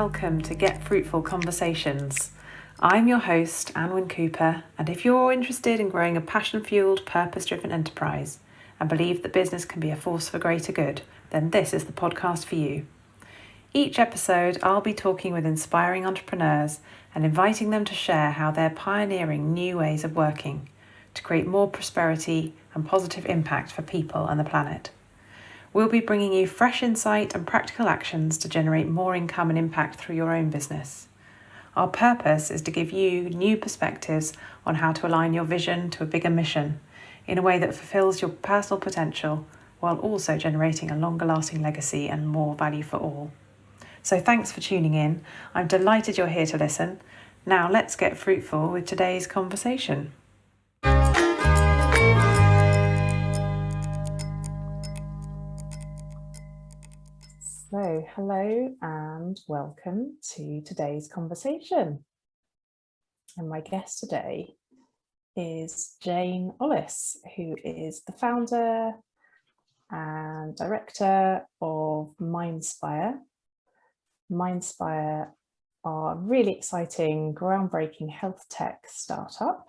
welcome to Get Fruitful Conversations. I'm your host, Anwyn Cooper, and if you're interested in growing a passion-fueled, purpose-driven enterprise and believe that business can be a force for greater good, then this is the podcast for you. Each episode, I'll be talking with inspiring entrepreneurs and inviting them to share how they're pioneering new ways of working to create more prosperity and positive impact for people and the planet. We'll be bringing you fresh insight and practical actions to generate more income and impact through your own business. Our purpose is to give you new perspectives on how to align your vision to a bigger mission in a way that fulfills your personal potential while also generating a longer lasting legacy and more value for all. So thanks for tuning in. I'm delighted you're here to listen. Now let's get fruitful with today's conversation. So, hello and welcome to today's conversation. And my guest today is Jane Ollis, who is the founder and director of MindSpire. MindSpire are a really exciting, groundbreaking health tech startup.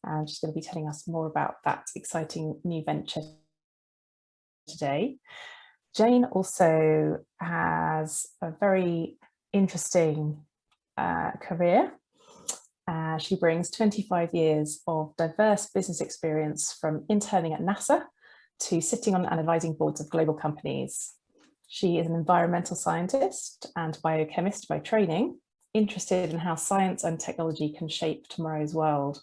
And she's going to be telling us more about that exciting new venture today. Jane also has a very interesting career. She brings 25 years of diverse business experience from interning at NASA to sitting on and advising boards of global companies. She is an environmental scientist and biochemist by training, interested in how science and technology can shape tomorrow's world.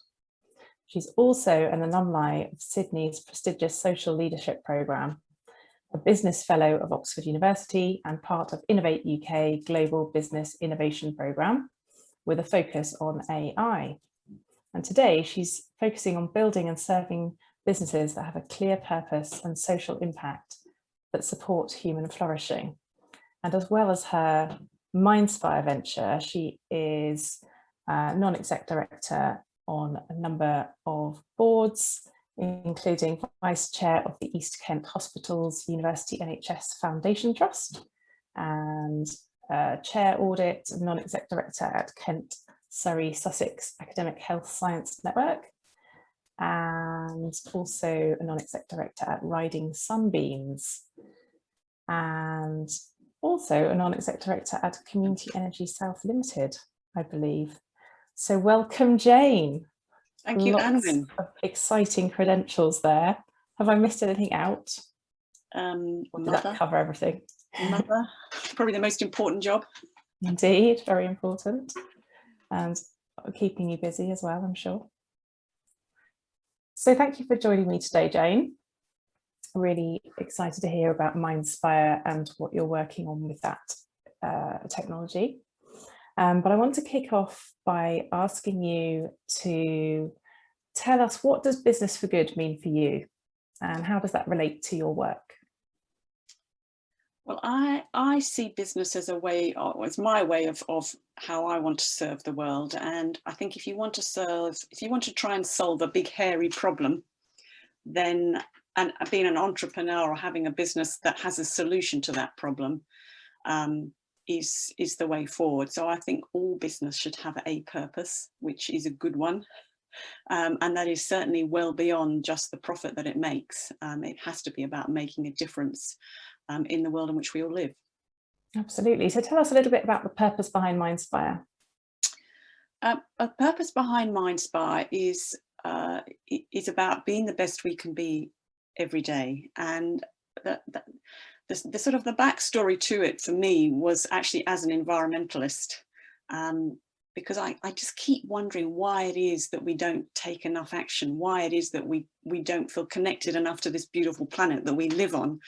She's also an alumni of Sydney's prestigious social leadership programme, a business fellow of Oxford University and part of Innovate UK Global Business Innovation Programme with a focus on AI. And today she's focusing on building and serving businesses that have a clear purpose and social impact that support human flourishing. And as well as her MindSpire venture, she is a non-exec director on a number of boards, including Vice Chair of the East Kent Hospitals University NHS Foundation Trust and Chair Audit and Non-Exec Director at Kent Surrey Sussex Academic Health Science Network, and also a Non-Exec Director at Riding Sunbeams, and also a Non-Exec Director at Community Energy South Limited, I believe. So welcome, Jane. Thank you, Anwyn. Of exciting credentials there. Have I missed anything out? Or did that cover everything? Mother, probably the most important job. Indeed, very important. And keeping you busy as well, I'm sure. So thank you for joining me today, Jane. Really excited to hear about MindSpire and what you're working on with that technology. But I want to kick off by asking you to tell us, what does business for good mean for you, and how does that relate to your work? Well, I see business as a way, or it's my way of how I want to serve the world. And I think if you want to try and solve a big hairy problem, then and being an entrepreneur or having a business that has a solution to that problem is the way forward. So I think all business should have a purpose, which is a good one. And that is certainly well beyond just the profit that it makes. It has to be about making a difference in the world in which we all live. Absolutely. So tell us a little bit about the purpose behind MindSpire. A purpose behind MindSpire is about being the best we can be every day. And the sort of the backstory to it for me was actually as an environmentalist, because I just keep wondering why it is that we don't take enough action, why it is that we don't feel connected enough to this beautiful planet that we live on,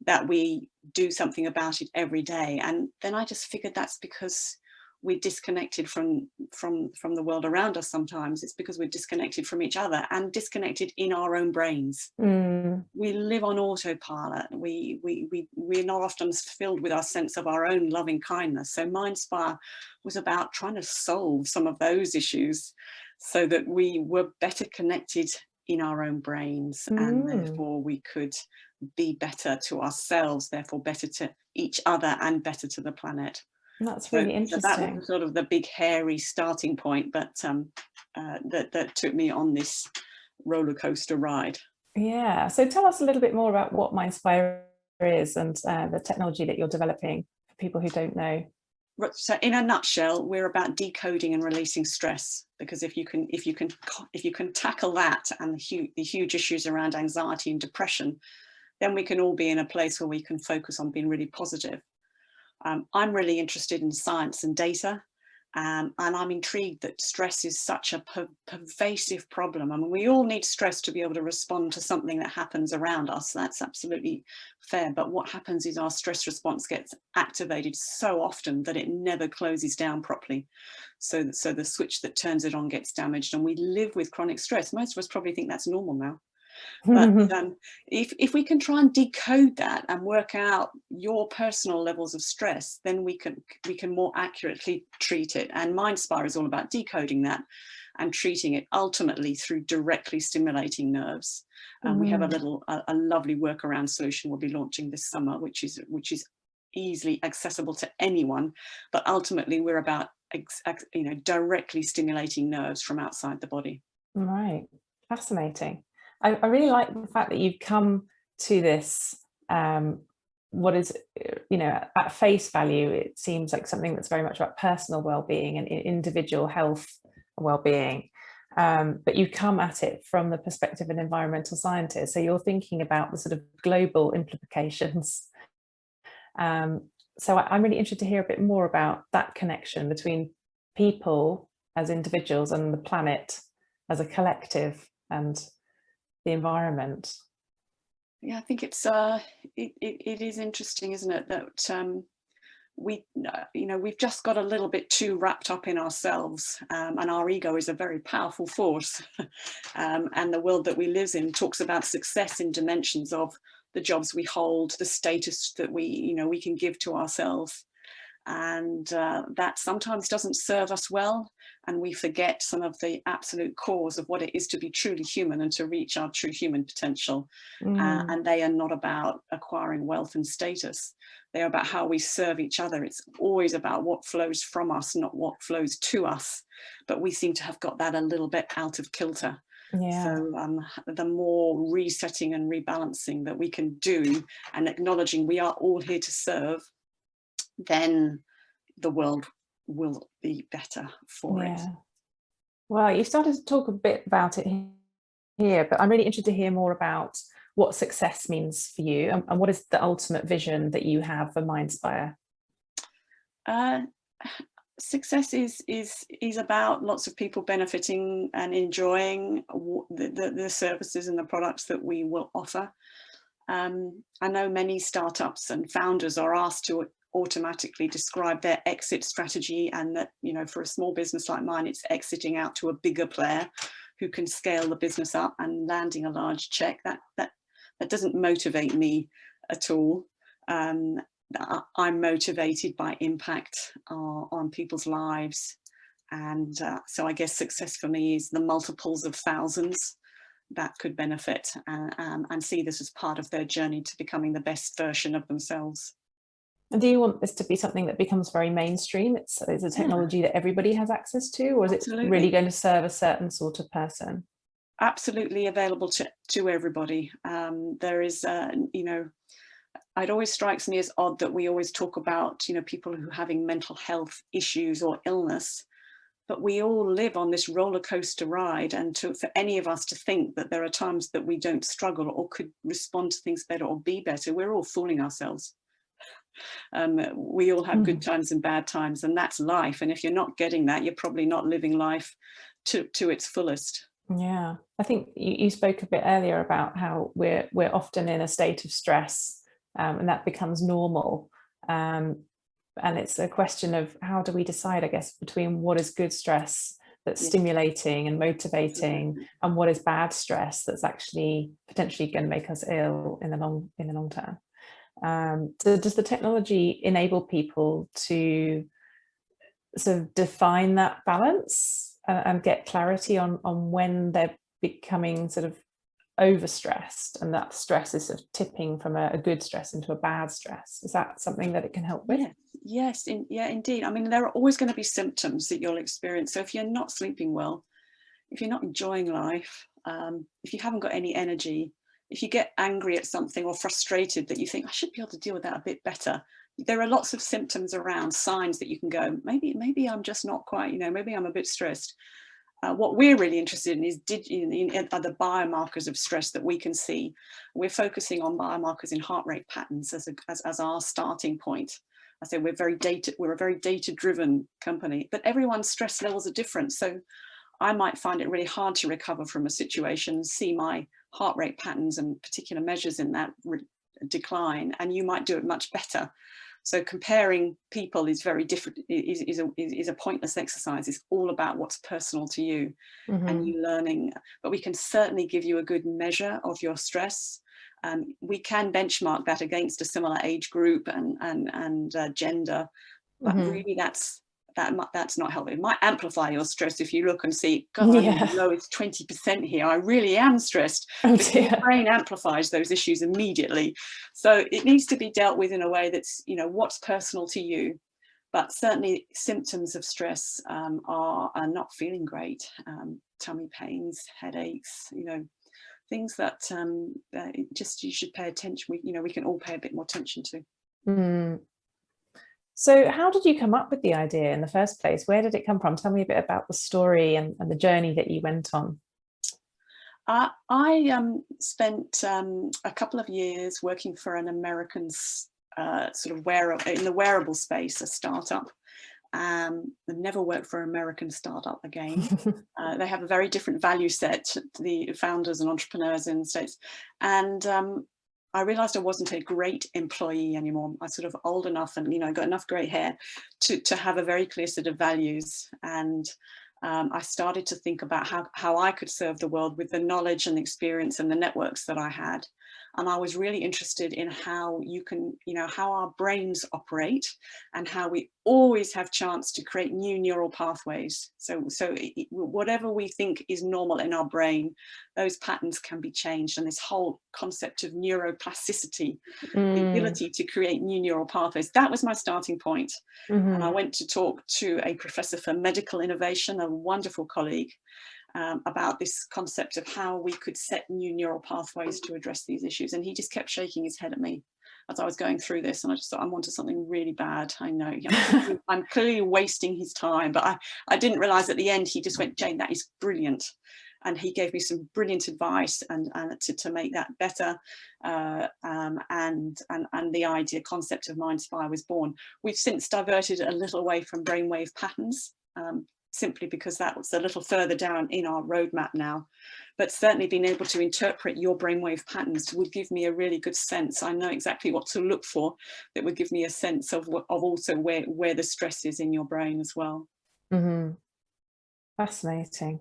that we do something about it every day. And then I just figured that's because we're disconnected from the world around us. Sometimes it's because we're disconnected from each other and disconnected in our own brains. We live on autopilot. We're not often filled with our sense of our own loving kindness. So MindSpire was about trying to solve some of those issues so that we were better connected in our own brains, and therefore we could be better to ourselves, therefore better to each other and better to the planet. That's really interesting. So that was sort of the big hairy starting point, but that took me on this roller coaster ride. Yeah. So tell us a little bit more about what MindSpire is and the technology that you're developing for people who don't know. So in a nutshell, we're about decoding and releasing stress, because if you can tackle that and the huge issues around anxiety and depression, then we can all be in a place where we can focus on being really positive. I'm really interested in science and data, and I'm intrigued that stress is such a pervasive problem. I mean, we all need stress to be able to respond to something that happens around us. That's absolutely fair. But what happens is our stress response gets activated so often that it never closes down properly. So the switch that turns it on gets damaged, and we live with chronic stress. Most of us probably think that's normal now. But if we can try and decode that and work out your personal levels of stress, then we can more accurately treat it. And MindSpire is all about decoding that and treating it ultimately through directly stimulating nerves. And we have a lovely workaround solution we'll be launching this summer, which is easily accessible to anyone. But ultimately, we're about directly stimulating nerves from outside the body. Right. Fascinating. I really like the fact that you've come to this, what is, at face value, it seems like something that's very much about personal well-being and individual health and well-being. But you come at it from the perspective of an environmental scientist. So you're thinking about the sort of global implications. So I'm really interested to hear a bit more about that connection between people as individuals and the planet as a collective and the environment. Yeah, I think it's it is interesting, isn't it, that we've just got a little bit too wrapped up in ourselves, and our ego is a very powerful force. And the world that we live in talks about success in dimensions of the jobs we hold, the status that we can give to ourselves, and that sometimes doesn't serve us well, and we forget some of the absolute cause of what it is to be truly human and to reach our true human potential. And they are not about acquiring wealth and status. They're about how we serve each other. It's always about what flows from us, not what flows to us. But we seem to have got that a little bit out of kilter. Yeah. So the more resetting and rebalancing that we can do, and acknowledging we are all here to serve, then the world will be better for it. Well, you started to talk a bit about it here, but I'm really interested to hear more about what success means for you, and what is the ultimate vision that you have for MindSpire? Success is about lots of people benefiting and enjoying the services and the products that we will offer. I know many startups and founders are asked to automatically describe their exit strategy, and that, for a small business like mine, it's exiting out to a bigger player who can scale the business up and landing a large check. That doesn't motivate me at all. I'm motivated by impact on people's lives, and so I guess success for me is the multiples of thousands that could benefit and see this as part of their journey to becoming the best version of themselves. And do you want this to be something that becomes very mainstream? It's a technology that everybody has access to, or is Absolutely. it really going to serve a certain sort of person? Absolutely available to everybody. There is, it always strikes me as odd that we always talk about, people who are having mental health issues or illness, but we all live on this roller coaster ride. And for any of us to think that there are times that we don't struggle or could respond to things better or be better, we're all fooling ourselves. We all have good times and bad times, and that's life. And if you're not getting that, you're probably not living life to its fullest. Yeah, I think you spoke a bit earlier about how we're often in a state of stress, and that becomes normal. And it's a question of how do we decide, I guess, between what is good stress that's stimulating and motivating, and what is bad stress that's actually potentially going to make us ill in the long term. So does the technology enable people to sort of define that balance and get clarity on when they're becoming sort of overstressed and that stress is sort of tipping from a good stress into a bad stress. Is that something that it can help with? Yes, indeed. I mean, there are always going to be symptoms that you'll experience. So if you're not sleeping well, if you're not enjoying life, if you haven't got any energy, if you get angry at something or frustrated that you think, I should be able to deal with that a bit better. There are lots of symptoms around, signs that you can go, maybe I'm just not quite, maybe I'm a bit stressed. What we're really interested in is are the biomarkers of stress that we can see. We're focusing on biomarkers in heart rate patterns as our starting point. I say we're a very data-driven company, but everyone's stress levels are different. So I might find it really hard to recover from a situation, see my heart rate patterns and particular measures in that decline, and you might do it much better. So comparing people is very different, is a pointless exercise. It's all about what's personal to you and you learning. But we can certainly give you a good measure of your stress. We can benchmark that against a similar age group and gender, but really that's not helping. It might amplify your stress if you look and see, God, I'm as low as 20% here. I really am stressed. But your brain amplifies those issues immediately. So it needs to be dealt with in a way that's, what's personal to you. But certainly symptoms of stress are not feeling great. Tummy pains, headaches, things that just you should pay attention. We can all pay a bit more attention to. So how did you come up with the idea in the first place? Where did it come from? Tell me a bit about the story and the journey that you went on. I spent a couple of years working for an American sort of in the wearable space, a startup. I've never worked for an American startup again. They have a very different value set, the founders and entrepreneurs in the States. And I realized I wasn't a great employee anymore. I was sort of old enough and, got enough grey hair to have a very clear set of values. And I started to think about how I could serve the world with the knowledge and experience and the networks that I had. And I was really interested in how you can, how our brains operate and how we always have chance to create new neural pathways. So whatever we think is normal in our brain, those patterns can be changed. And this whole concept of neuroplasticity, the ability to create new neural pathways, that was my starting point. And I went to talk to a professor for medical innovation, a wonderful colleague, about this concept of how we could set new neural pathways to address these issues. And he just kept shaking his head at me as I was going through this. And I just thought, I'm onto something really bad. I know I'm clearly wasting his time, but I didn't realize at the end, he just went, Jane, that is brilliant. And he gave me some brilliant advice and to make that better. And the concept of MindSpire was born. We've since diverted a little away from brainwave patterns, simply because that was a little further down in our roadmap now. But certainly being able to interpret your brainwave patterns would give me a really good sense. I know exactly what to look for that would give me a sense of also where the stress is in your brain as well. Fascinating.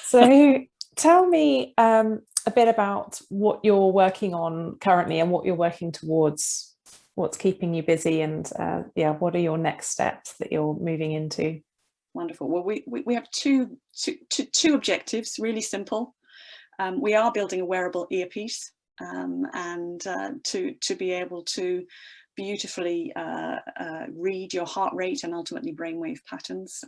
So tell me a bit about what you're working on currently and what you're working towards, what's keeping you busy, and what are your next steps that you're moving into? Wonderful. Well, we have two objectives, really simple. We are building a wearable earpiece and to be able to beautifully read your heart rate and ultimately brainwave patterns,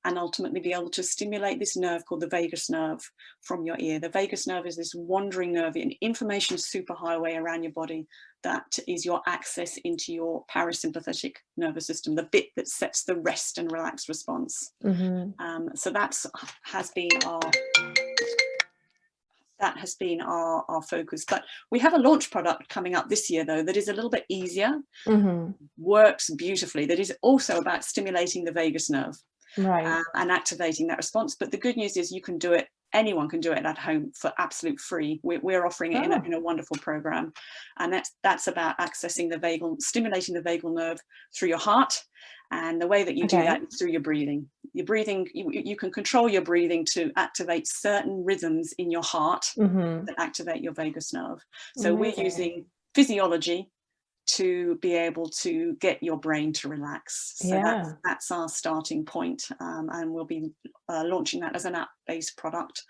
and ultimately be able to stimulate this nerve called the vagus nerve from your ear. The vagus nerve is this wandering nerve, an information superhighway around your body that is your access into your parasympathetic nervous system, the bit that sets the rest and relax response. So that has been our focus. But we have a launch product coming up this year, though, that is a little bit easier, works beautifully, that is also about stimulating the vagus nerve. Right. And activating that response. But the good news is you can do it, anyone can do it at home for absolute free. We're offering it in a wonderful program. And that's about accessing the vagal, stimulating the vagal nerve through your heart. And the way that you do that is through your breathing. Your breathing, you can control your breathing to activate certain rhythms in your heart that activate your vagus nerve. So we're using physiology to be able to get your brain to relax. So that's our starting point, and we'll be launching that as an app-based product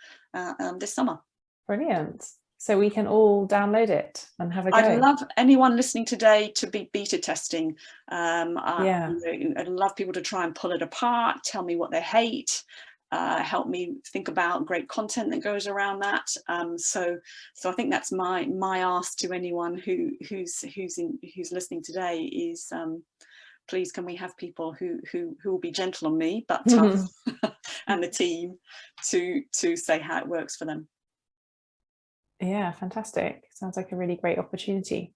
this summer. Brilliant. So we can all download it and have a go. I'd love anyone listening today to be beta testing. Yeah. I'd love people to try and pull it apart, tell me what they hate, help me think about great content that goes around that. So I think that's my ask to anyone who's listening today is, please can we have people who will be gentle on me but tough and the team to say how it works for them. Yeah, fantastic. Sounds like a really great opportunity.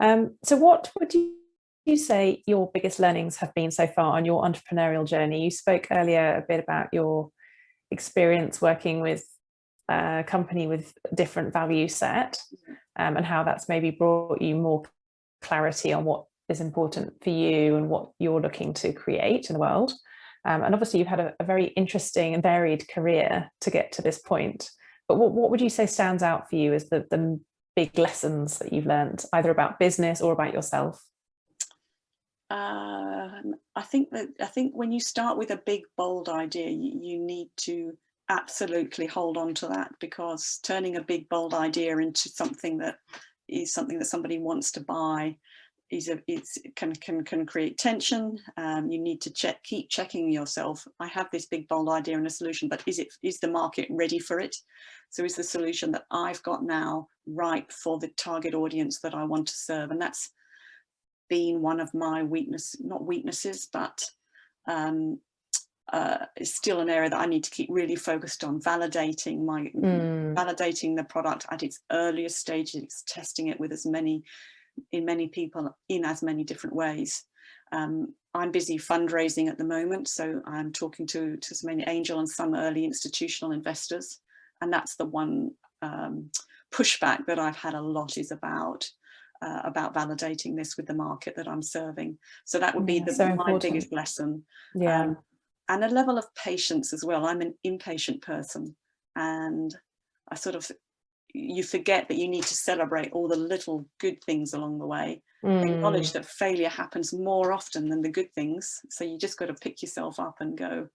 So what would you say your biggest learnings have been so far on your entrepreneurial journey? You spoke earlier a bit about your experience working with a company with different value set, and how that's maybe brought you more clarity on what is important for you and what you're looking to create in the world. And obviously you've had a very interesting and varied career to get to this point. But what would you say stands out for you as the big lessons that you've learned, either about business or about yourself? I think when you start with a big, bold idea, you need to absolutely hold on to that, because turning a big, bold idea into something that somebody wants to buy can create tension. You need to keep checking yourself. I have this big, bold idea and a solution, but is the market ready for it? So is the solution that I've got now right for the target audience that I want to serve? And that's been one of my not weaknesses, but it's still an area that I need to keep really focused on, validating the product at its earliest stages, testing it with many people in as many different ways. I'm busy fundraising at the moment, so I'm talking to so many angel and some early institutional investors, and that's the one pushback that I've had a lot, is about validating this with the market that I'm serving. So that would be my biggest lesson. Yeah. And a level of patience as well. I'm an impatient person, and you forget that you need to celebrate all the little good things along the way. Acknowledge that failure happens more often than the good things. So you just got to pick yourself up and go,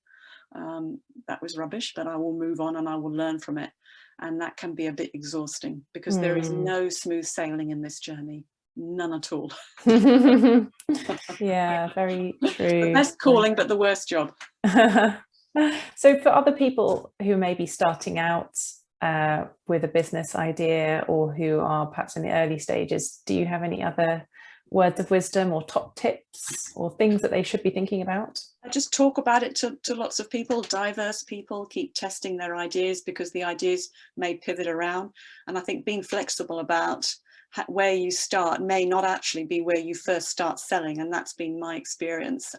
that was rubbish, but I will move on and I will learn from it. And that can be a bit exhausting, because there is no smooth sailing in this journey. None at all. Yeah, very true. The best calling, but the worst job. So for other people who may be starting out with a business idea, or who are perhaps in the early stages, do you have any other words of wisdom or top tips or things that they should be thinking about? I just talk about it to lots of people, diverse people, keep testing their ideas, because the ideas may pivot around. And I think being flexible about where you start may not actually be where you first start selling, and that's been my experience.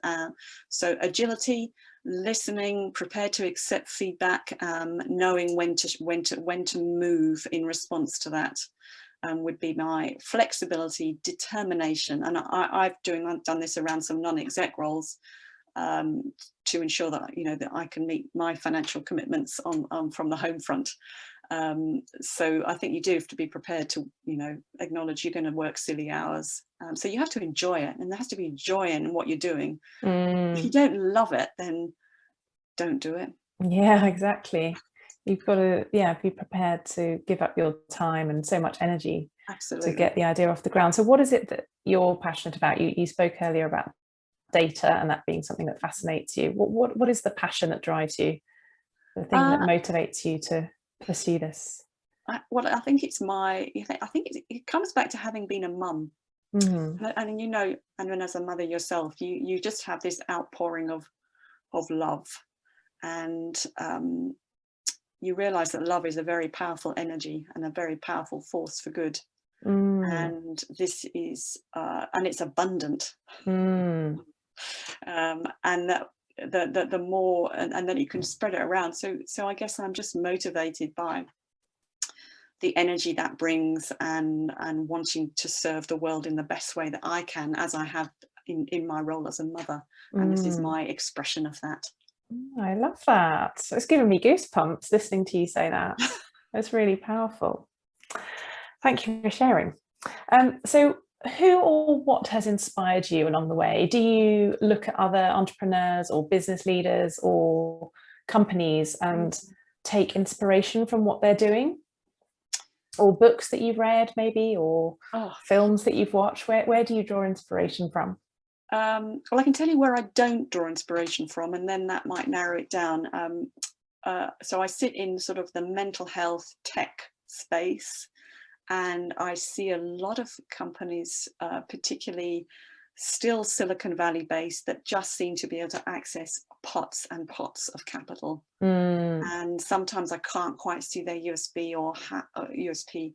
So agility, listening, prepared to accept feedback, knowing when to move in response to that, would be my flexibility, determination. And I've done this around some non-exec roles, to ensure that that I can meet my financial commitments on from the home front. So I think you do have to be prepared to acknowledge you're going to work silly hours. So you have to enjoy it, and there has to be joy in what you're doing. If you don't love it, then don't do it. Yeah, exactly. You've got to be prepared to give up your time and so much energy to get the idea off the ground. So what is it that you're passionate about? You spoke earlier about data and that being something that fascinates you. What is the passion that drives you, the thing that motivates you to pursue this? I think it comes back to having been a mum. And and as a mother yourself, you just have this outpouring of love, and you realize that love is a very powerful energy and a very powerful force for good. And this is and it's abundant. And that the more, and then you can spread it around. So I guess I'm just motivated by the energy that brings, and wanting to serve the world in the best way that I can, as I have in my role as a mother. And this is my expression of that. I love that. It's given me goosebumps listening to you say that. It's really powerful. Thank you for sharing. So who or what has inspired you along the way? Do you look at other entrepreneurs or business leaders or companies and take inspiration from what they're doing? Or books that you've read maybe, or films that you've watched? Where do you draw inspiration from? Well, I can tell you where I don't draw inspiration from, and then that might narrow it down. So I sit in sort of the mental health tech space, and I see a lot of companies, particularly still Silicon Valley based, that just seem to be able to access pots and pots of capital. And sometimes I can't quite see their USB or USP,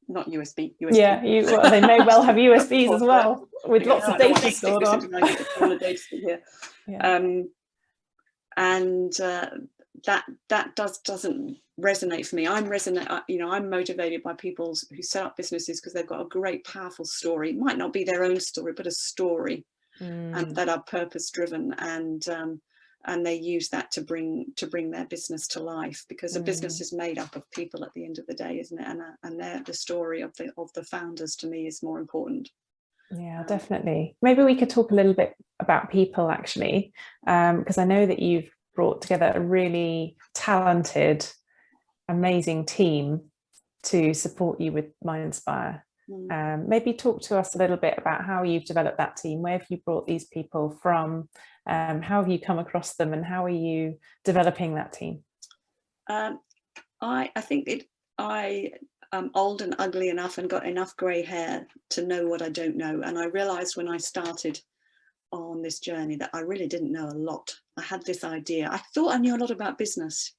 not USB, USP. Yeah, well, they may well have USBs as well, with lots of data stored on. That doesn't resonate for me. I'm motivated by people who set up businesses because they've got a great, powerful story. It might not be their own story, but a story, and that are purpose driven, and they use that to bring their business to life, because a business is made up of people at the end of the day, isn't it? And the story of the founders, to me, is more important. Yeah, definitely. Maybe we could talk a little bit about people, actually, because I know that you've brought together a really talented, amazing team to support you with MindSpire. Maybe talk to us a little bit about how you've developed that team. Where have you brought these people from? How have you come across them, and how are you developing that team? I think I am old and ugly enough and got enough grey hair to know what I don't know. And I realised when I started on this journey that I really didn't know a lot. I had this idea. I thought I knew a lot about business.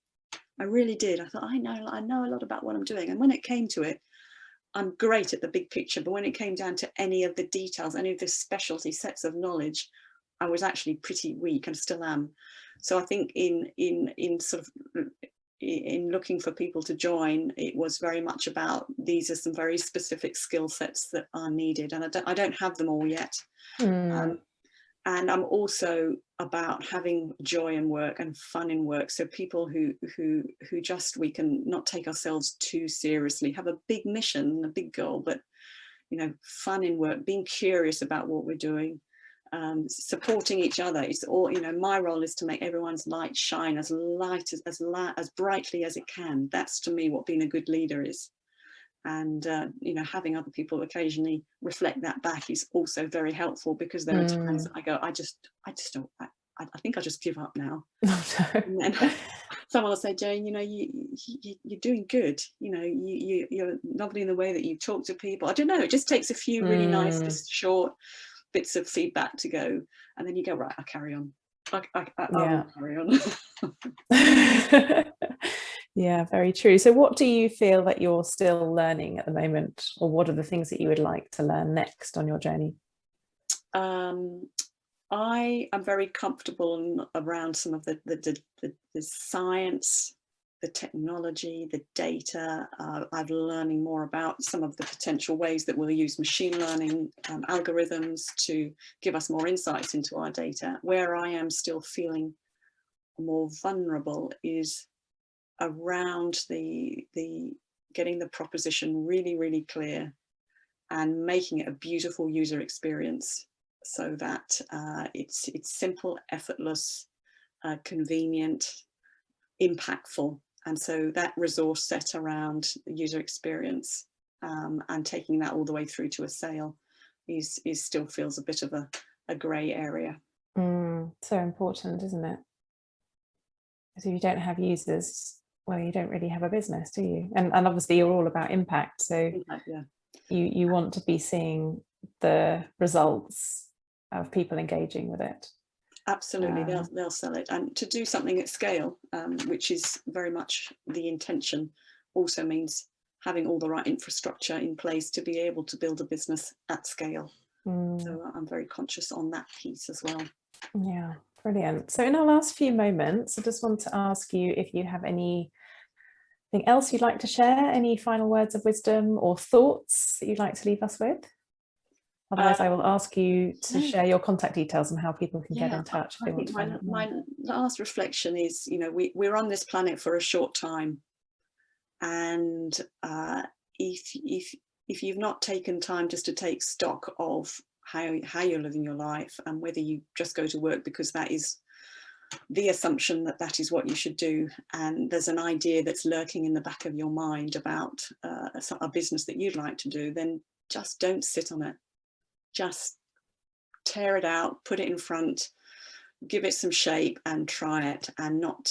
I really did. I thought I know a lot about what I'm doing. And when it came to it, I'm great at the big picture. But when it came down to any of the details, any of the specialty sets of knowledge, I was actually pretty weak, and still am. So I think in looking for people to join, it was very much about, these are some very specific skill sets that are needed, and I don't have them all yet. And I'm also about having joy in work and fun in work. So people who just, we can not take ourselves too seriously, have a big mission, a big goal, but fun in work, being curious about what we're doing. Supporting each other. It's all, my role is to make everyone's light shine as brightly as it can. That's, to me, what being a good leader is. And having other people occasionally reflect that back is also very helpful, because there are times that I go, I think I'll just give up now. And then someone will say, Jane, you're doing good. You're lovely in the way that you talk to people. I don't know, it just takes a few really nice, just short bits of feedback to go, and then you go, right, I'll carry on. I will carry on. Yeah, very true. So what do you feel that you're still learning at the moment, or what are the things that you would like to learn next on your journey? I am very comfortable around some of the science, the technology, the data. I'm learning more about some of the potential ways that we'll use machine learning algorithms to give us more insights into our data. Where I am still feeling more vulnerable is around the getting the proposition really, really clear and making it a beautiful user experience, so that it's simple, effortless, convenient, impactful. And so that resource set around the user experience and taking that all the way through to a sale is still feels a bit of a grey area. So important, isn't it? Because if you don't have users, well, you don't really have a business, do you? And obviously you're all about impact, so you want to be seeing the results of people engaging with it. Absolutely, they'll sell it. And to do something at scale, which is very much the intention, also means having all the right infrastructure in place to be able to build a business at scale. So I'm very conscious on that piece as well. Yeah, brilliant. So in our last few moments, I just want to ask you if you have anything else you'd like to share, any final words of wisdom or thoughts that you'd like to leave us with? Otherwise, I will ask you to share your contact details and how people can get in touch. I think my last reflection is, we're on this planet for a short time, and if you've not taken time just to take stock of how you're living your life, and whether you just go to work because that is the assumption that that is what you should do, and there's an idea that's lurking in the back of your mind about a business that you'd like to do, then just don't sit on it. Just tear it out, put it in front, give it some shape, and try it, and not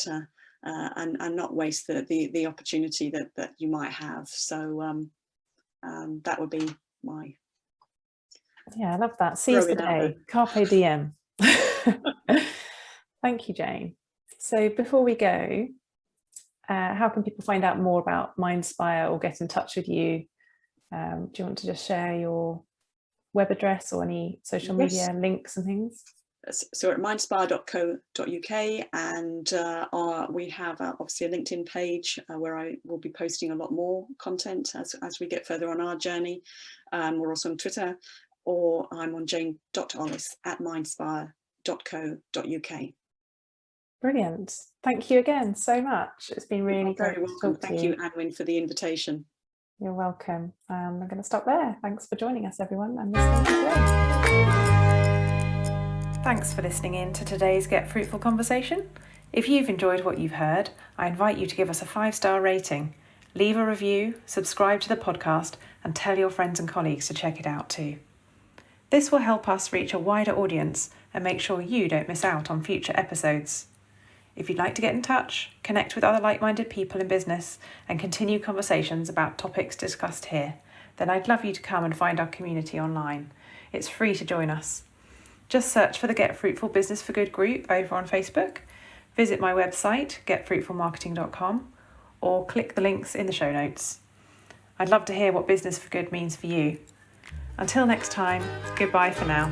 waste the opportunity that you might have. So that would be my. Yeah, I love that. Seize the day. Carpe diem. Thank you, Jane. So before we go, how can people find out more about MindSpire or get in touch with you? Do you want to just share your web address or any social media links and things? So at mindspire.co.uk, and we have obviously a LinkedIn page where I will be posting a lot more content as we get further on our journey. We're also on Twitter, or I'm on Jane.Ollis at mindspire.co.uk. Brilliant. Thank you again so much. It's been really great. Very welcome. Thank you, Anwin, for the invitation. You're welcome. I'm going to stop there. Thanks for joining us, everyone, and listening today. Thanks for listening in to today's Get Fruitful conversation. If you've enjoyed what you've heard, I invite you to give us a 5-star rating, leave a review, subscribe to the podcast, and tell your friends and colleagues to check it out too. This will help us reach a wider audience and make sure you don't miss out on future episodes. If you'd like to get in touch, connect with other like-minded people in business, and continue conversations about topics discussed here, then I'd love you to come and find our community online. It's free to join us. Just search for the Get Fruitful Business for Good group over on Facebook, visit my website, getfruitfulmarketing.com, or click the links in the show notes. I'd love to hear what Business for Good means for you. Until next time, goodbye for now.